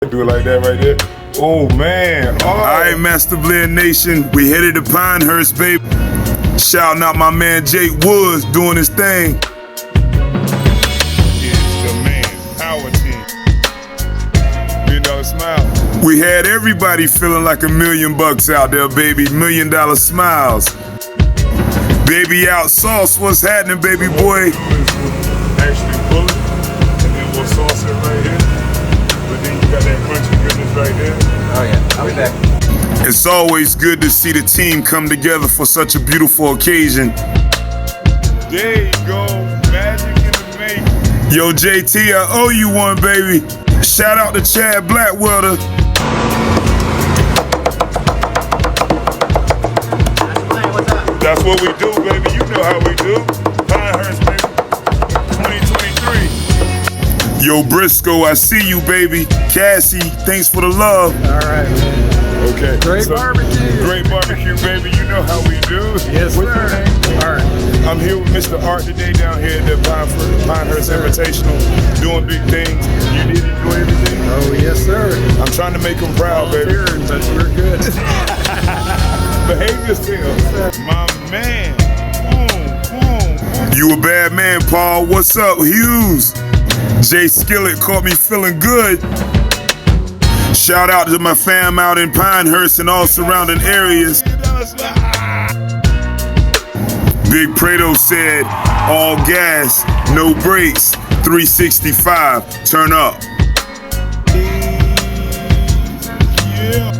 do it like that right there. Oh man. Oh. All right, Master Blend Nation, we headed to Pinehurst, baby. Shouting out my man Jake Woods doing his thing. It's the man, power team. $1 million smile. We had everybody feeling like $1 million out there, baby. $1 million smiles. Baby out sauce, what's happening, baby boy? Actually pull it, and then we'll sauce it right here. But then you got that crunchy goodness right there. Oh yeah, I'll be back. It's always good to see the team come together for such a beautiful occasion. There you go, magic in the making. Yo, JT, I owe you one, baby. Shout out to Chad Blackwelder. That's what we do, baby. You know how we do. Pinehurst, baby. 2023. Yo, Briscoe, I see you, baby. Cassie, thanks for the love. All right, man. Okay. Great barbecue. Great barbecue, baby. You know how we do. Yes, What's your sir. name? Art. I'm here with Mr. Art today down here at the Pinehurst Invitational, doing big things. You did enjoy everything? Oh, yes, sir. I'm trying to make him proud, baby. But we're good. Behave yourself. My man. Boom, boom, boom. You a bad man, Paul. What's up, Hughes? Jay Skillet caught me feeling good. Shout out to my fam out in Pinehurst and all surrounding areas. Big Prado said, all gas, no brakes, 365, turn up. Yeah.